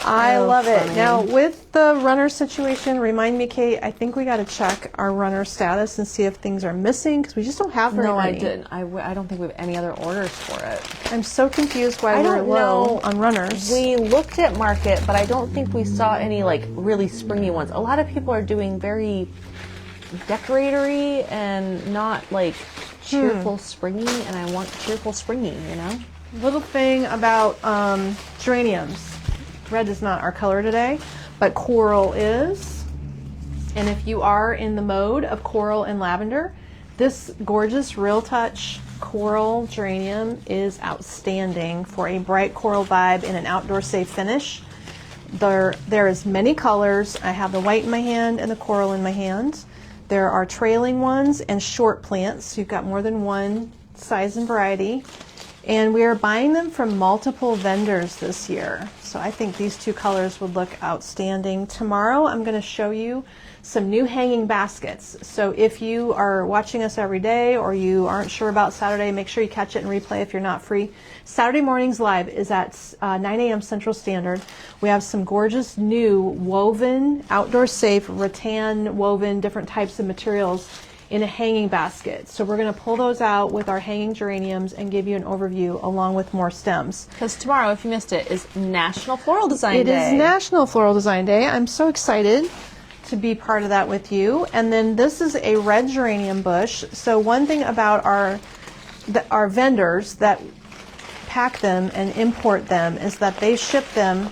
I Oh, love it. funny. Now, with the runner situation, remind me, Kate, I think we got to check our runner status and see if things are missing, because we just don't have very No, I many. didn't. I don't think we have any other orders for it. I'm so confused why I we're don't low know. on runners. We looked at Market, but I don't think we saw any like really springy ones. A lot of people are doing very decoratory and not like cheerful springy, and I want cheerful springy, you know? Little thing about geraniums. Red is not our color today, but coral is. And if you are in the mode of coral and lavender, this gorgeous Real Touch coral geranium is outstanding for a bright coral vibe in an outdoor safe finish. There is many colors. I have the white in my hand and the coral in my hand. There are trailing ones and short plants. You've got more than one size and variety. And we are buying them from multiple vendors this year. So I think these two colors would look outstanding. Tomorrow I'm going to show you some new hanging baskets. So if you are watching us every day or you aren't sure about Saturday, make sure you catch it and replay if you're not free. Saturday morning's live is at 9 a.m. Central Standard. We have some gorgeous new woven, outdoor safe, rattan woven, different types of materials in a hanging basket. So we're going to pull those out with our hanging geraniums and give you an overview along with more stems. Because tomorrow, if you missed it, is National Floral Design Day. It is National Floral Design Day. I'm so excited to be part of that with you. And then this is a red geranium bush. So one thing about our vendors that pack them and import them is that they ship them.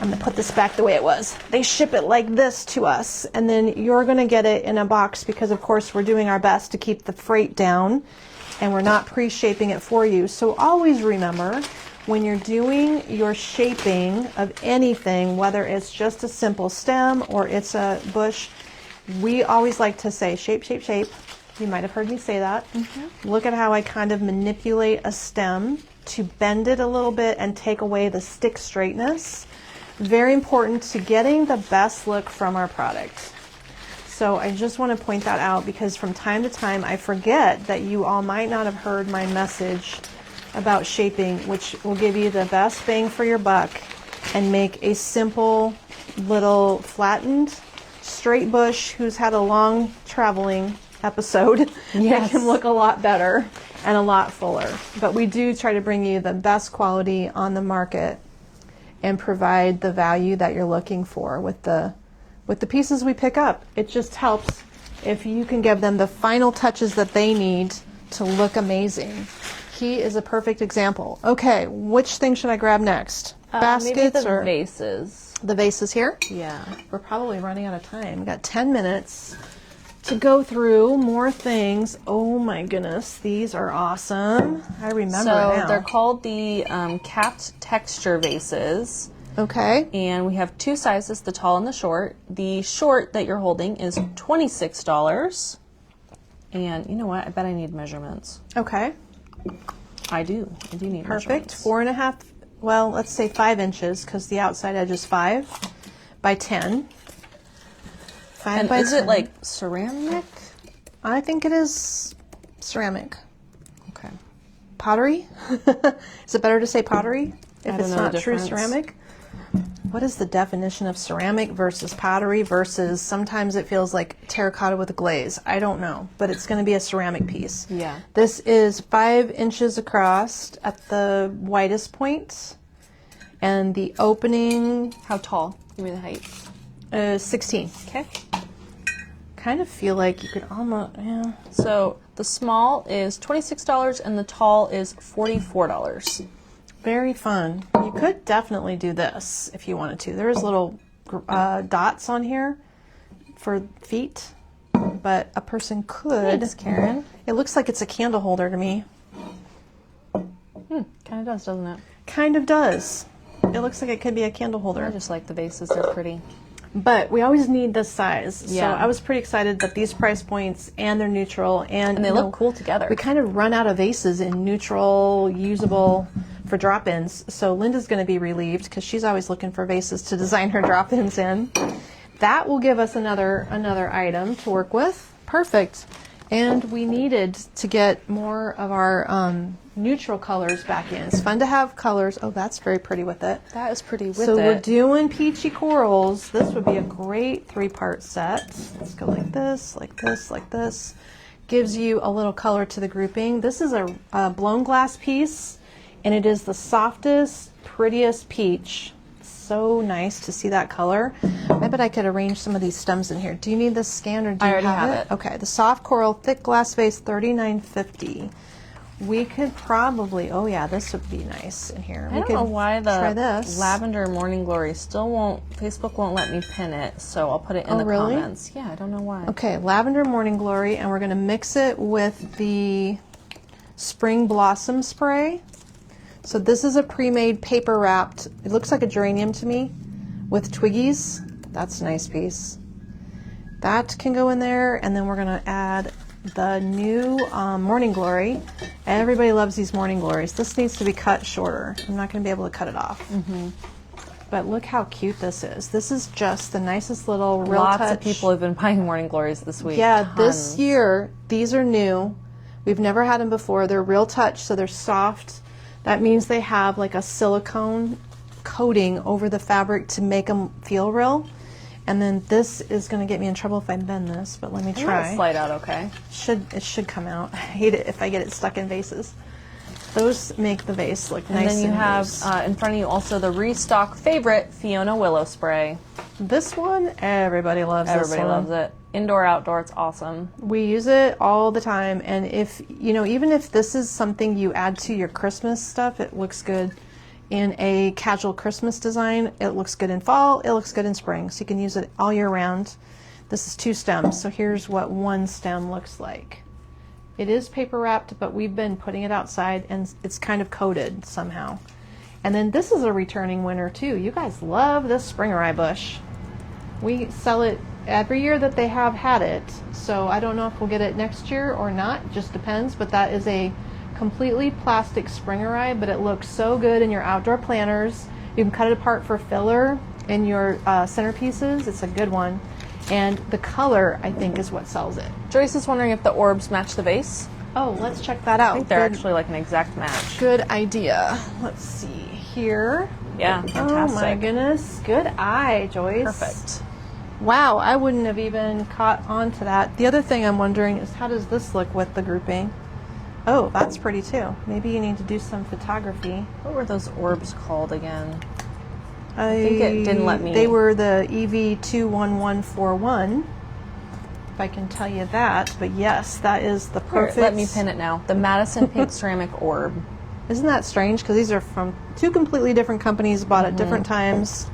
I'm going to put this back the way it was. They ship it like this to us, and then you're going to get it in a box because, of course, we're doing our best to keep the freight down, and we're not pre-shaping it for you. So always remember, when you're doing your shaping of anything, whether it's just a simple stem or it's a bush, we always like to say shape, shape, shape. You might have heard me say that. Mm-hmm. Look at how I kind of manipulate a stem to bend it a little bit and take away the stick straightness. Very important to getting the best look from our product. So I just want to point that out because from time to time I forget that you all might not have heard my message about shaping, which will give you the best bang for your buck and make a simple little flattened straight bush who's had a long traveling episode that can look a lot better and a lot fuller. But we do try to bring you the best quality on the market and provide the value that you're looking for with the pieces we pick up. It just helps if you can give them the final touches that they need to look amazing. He is a perfect example. Okay, which thing should I grab next? Baskets maybe the or vases? The vases here? Yeah. We're probably running out of time. We've got 10 minutes to go through more things. Oh my goodness, these are awesome. I remember now. So they're called the capped texture vases. Okay. And we have two sizes, the tall and the short. The short that you're holding is $26. And you know what? I bet I need measurements. Okay. I do need Perfect. measurements. 4.5, well, let's say 5 inches because the outside edge is 5 by 10. 5 And by is 10. it like ceramic? I think it is ceramic. Okay. Pottery? Is it better to say pottery if don't it's know not the true difference. ceramic? What is the definition of ceramic versus pottery versus sometimes it feels like terracotta with a glaze? I don't know, but it's going to be a ceramic piece. Yeah. This is 5 inches across at the widest point, and the opening How tall? Give me the height. is 16. Okay. Kind of feel like you could almost, yeah. So the small is $26 and the tall is $44. Very fun. You could definitely do this if you wanted to. There's little dots on here for feet, but a person could. Thanks, Karen. It looks like it's a candle holder to me. Kind of does, doesn't it? Kind of does. It looks like it could be a candle I holder. just like the vases. They're pretty. But we always need this size. Yeah. So I was pretty excited that these price points and they're neutral and they look cool together. We kind of run out of vases in neutral, usable for drop-ins. So Linda's going to be relieved because she's always looking for vases to design her drop-ins in. That will give us another item to work with. Perfect. And we needed to get more of our neutral colors back in. It's fun to have colors. Oh, that's very pretty with it. That is pretty with So it. we're doing peachy corals. This would be a great 3-part set. Let's go like this, like this, like this. Gives you a little color to the grouping. This is a blown glass piece, and it is the softest, prettiest peach. So nice to see that color. I bet I could arrange some of these stems in here. Do you need this scan or do I you already have it? it. Okay, the soft coral thick glass vase, $39.50. We could probably, oh yeah, this would be nice in here. I don't know why try the this. lavender morning glory still won't, Facebook won't let me pin it, so I'll put it in the really? comments. Yeah, I don't know why. Okay, lavender morning glory, and we're going to mix it with the spring blossom spray. So this is a pre-made paper wrapped, it looks like a geranium to me, with twiggies. That's a nice piece. That can go in there, and then we're going to add the new Morning Glory. Everybody loves these Morning Glories. This needs to be cut shorter. I'm not going to be able to cut it off. But look how cute this is. This is just the nicest little Real Touch. Lots of people have been buying Morning Glories this week. Yeah, Tons. this year, these are new. We've never had them before. They're Real Touch, so they're soft. That means they have like a silicone coating over the fabric to make them feel real. And then this is going to get me in trouble if I bend this, but let me try. Slide out okay. It should come out. I hate it if I get it stuck in vases. Those make the vase look nice. And then you have loose. in front of you also the restock favorite Fiona Willow Spray. This one, everybody loves. Everybody loves it. Indoor, outdoor, it's awesome. We use it all the time, and if you know, even if this is something you add to your Christmas stuff, it looks good in a casual Christmas design. It looks good in fall. It looks good in spring, so you can use it all year round. This is 2 stems, so here's what 1 stem looks like. It is paper wrapped, but we've been putting it outside, and it's kind of coated somehow. And then this is a returning winner too. You guys love this Springerai bush. We sell it every year that they have had it, so I don't know if we'll get it next year or not. It just depends, but that is a completely plastic Springerai, but it looks so good in your outdoor planters. You can cut it apart for filler in your centerpieces. It's a good one. And the color, I think, is what sells it. Joyce is wondering if the orbs match the vase. Oh, let's check that out. I think they're actually like an exact match. Good idea. Let's see here. Yeah, fantastic. Oh my goodness. Good eye, Joyce. Perfect. Wow, I wouldn't have even caught on to that. The other thing I'm wondering is how does this look with the grouping? Oh, that's pretty too. Maybe you need to do some photography. What were those orbs called again? I think it didn't let me. They were the EV21141, if I can tell you that. But yes, that is the perfect. Here, let me pin it now. The Madison Pink Ceramic Orb. Isn't that strange? Because these are from 2 completely different companies, bought at different times.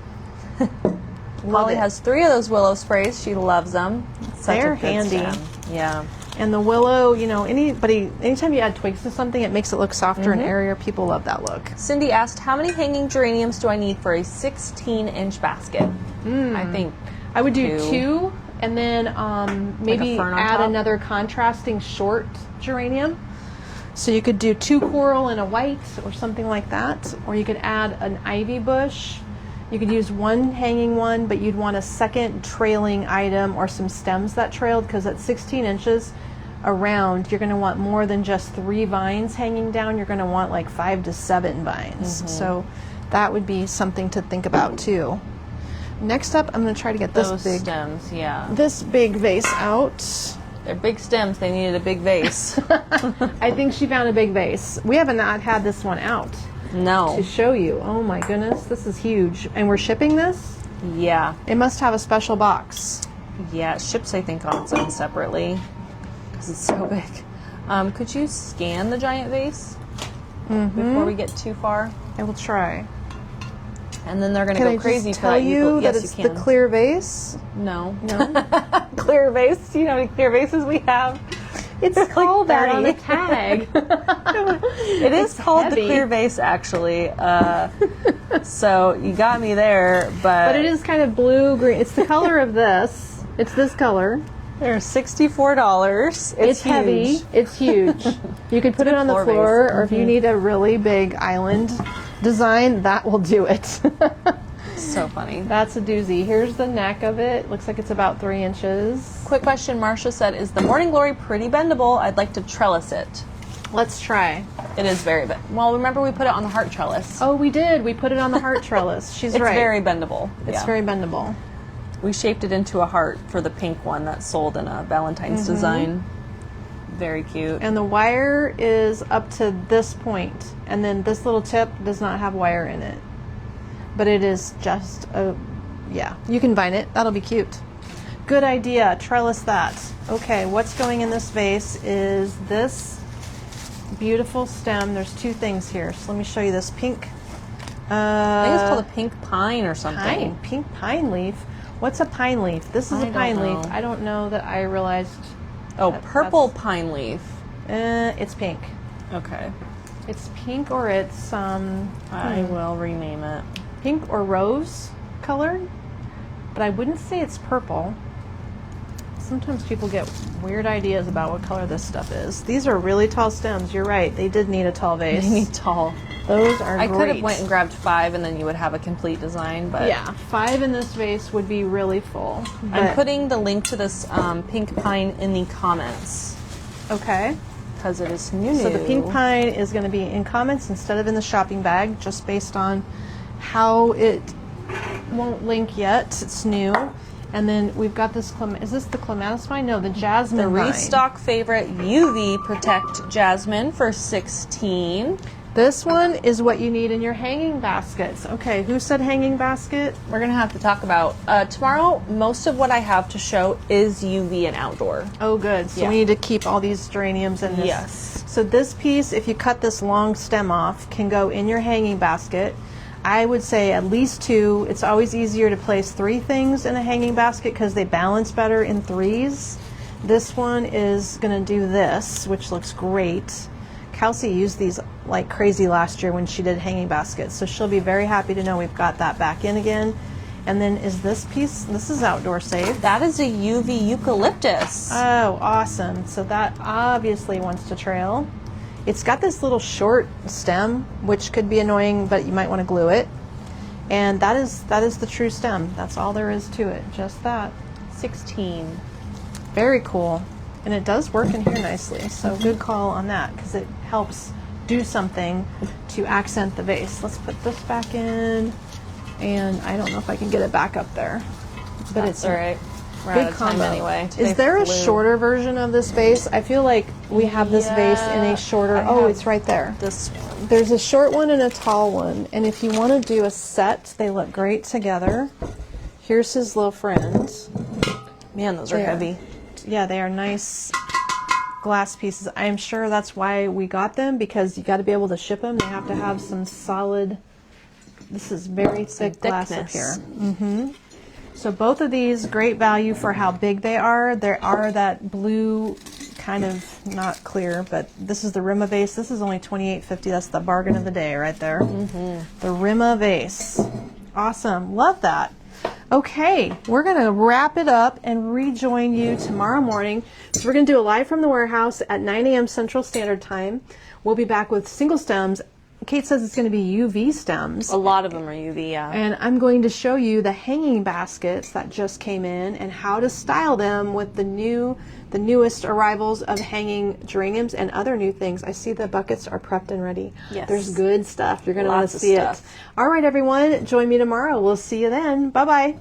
Molly has 3 of those willow sprays. She loves them. They're handy. Yeah. And the willow, you know, anytime you add twigs to something, it makes it look softer and airier. People love that look. Cindy asked, how many hanging geraniums do I need for a 16-inch basket? I think I would do 2, and then maybe fern on add top? another contrasting short geranium. So you could do 2 coral and a white or something like that. Or you could add an ivy bush. You could use 1 hanging one, but you'd want a second trailing item or some stems that trailed, because at 16 inches around, you're going to want more than just 3 vines hanging down. You're going to want like 5 to 7 vines. So that would be something to think about too. Next up, I'm going to try to get those this big stems, yeah. this big vase out. They're big stems. They needed a big vase. I think she found a big vase. We have not had this one out No. to show you. Oh my goodness, this is huge. And we're shipping this? Yeah. It must have a special box. Yeah, it ships, I think, on its own separately because it's so big. Could you scan the giant vase before we get too far? I will try. And then they're going to Can go I crazy just for tell that. you that Yes, it's you the can. clear vase? No. No? Clear vase. Do you know how many clear vases we have? It's like called that on the 30. tag. It is called heavy. the clear vase, actually. So you got me there, But it is kind of blue-green. It's the color of this. It's this color. they're $64. It's heavy. huge. It's huge. You could put it on the floor floor, vase. or if you need a really big island design, that will do it. So funny. That's a doozy. Here's the neck of it. Looks like it's about 3 inches. Quick question, Marcia said, is the Morning Glory pretty bendable? I'd like to trellis it. Let's try. It is very bend. Well, remember we put it on the heart trellis. Oh, we did. We put it on the heart trellis. She's It's right. very bendable. It's Yeah. very bendable. We shaped it into a heart for the pink one that's sold in a Valentine's design. Very cute. And the wire is up to this point, and then this little tip does not have wire in it. But it is just yeah, you can vine it. That'll be cute. Good idea. Trellis that. Okay, what's going in this vase is this beautiful stem. There's 2 things here. So let me show you this pink. I think it's called a pink pine or something. Pink pine leaf. What's a pine leaf? This is I a pine don't leaf. know. I don't know that I realized. Oh, purple that's- pine leaf. It's pink. Okay. It's pink, or it's I will rename it. pink or rose colored, but I wouldn't say it's purple. Sometimes people get weird ideas about what color this stuff is. These are really tall stems. You're right. They did need a tall vase. They need tall. Those are I great. could have went and grabbed 5 and then you would have a complete design, but Yeah, 5 in this vase would be really full. I'm putting the link to this pink pine in the comments Okay. because it is new. So the pink pine is going to be in comments instead of in the shopping bag, just based on how it won't link yet. It's new. And then we've got this, is this the clematis vine? No, the jasmine The vine. restock favorite UV Protect Jasmine for $16. This one is what you need in your hanging baskets. Okay, who said hanging basket? We're going to have to talk about tomorrow. Most of what I have to show is UV and outdoor. Oh, good. So Yeah. we need to keep all these geraniums in this. Yes. So this piece, if you cut this long stem off, can go in your hanging basket. I would say at least 2. It's always easier to place 3 things in a hanging basket because they balance better in 3s. This one is going to do this, which looks great. Kelsey used these like crazy last year when she did hanging baskets, so she'll be very happy to know we've got that back in again. And then is this piece, this is outdoor safe. That is a UV eucalyptus. Oh, awesome. So that obviously wants to trail. It's got this little short stem, which could be annoying, but you might want to glue it. And that is the true stem. That's all there is to it, just that. 16. Very cool. And it does work in here nicely, so good call on that, because it helps do something to accent the vase. Let's put this back in, and I don't know if I can get it back up there. But That's it's all right. We're big out of time combo. anyway. Is Today there a flew. shorter version of this vase? I feel like we have this vase in a shorter. I Oh, have it's right there. This one. There's a short one and a tall one, and if you want to do a set, they look great together. Here's his little friends. Man, those are There. heavy. Yeah, they are nice glass pieces. I'm sure that's why we got them, because you got to be able to ship them. They have to have some solid. This is very thick glass up here. Thickness. So both of these, great value for how big they are. There are that blue, kind of not clear, but this is the Rima vase. This is only $28.50. That's the bargain of the day right there. The Rima vase. Awesome. Love that. Okay, we're going to wrap it up and rejoin you tomorrow morning. So we're going to do a live from the warehouse at 9 a.m. Central Standard Time. We'll be back with single stems. Kate says it's going to be UV stems. A lot of them are UV, yeah. And I'm going to show you the hanging baskets that just came in and how to style them with the newest arrivals of hanging geraniums and other new things. I see the buckets are prepped and ready. Yes. There's good stuff. You're going to want Lots to of see it. stuff. All right, everyone. Join me tomorrow. We'll see you then. Bye-bye.